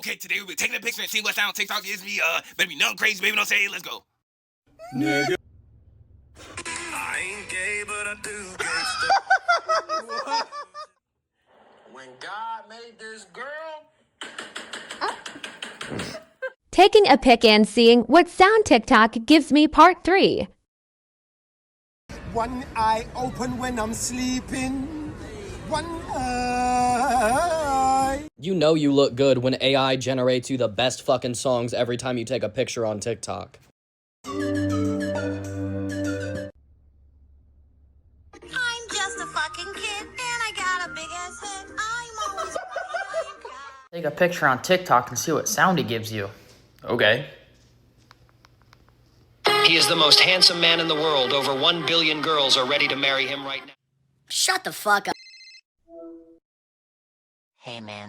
Okay, today we'll be taking a picture and seeing what sound TikTok gives me. Better be nothing crazy, baby. Don't say it. Let's go. Nigga. I ain't gay, but I do gay stuff. When God made this girl. Taking a pic and seeing what sound TikTok gives me part 3. One eye open when I'm sleeping. One eye. You know you look good when AI generates you the best fucking songs every time you take a picture on TikTok. I'm just a fucking kid, and I got a big ass head. I'm always Take a picture on TikTok and see what sound he gives you. Okay. He is the most handsome man in the world. Over 1 billion girls are ready to marry him right now. Shut the fuck up. Hey man,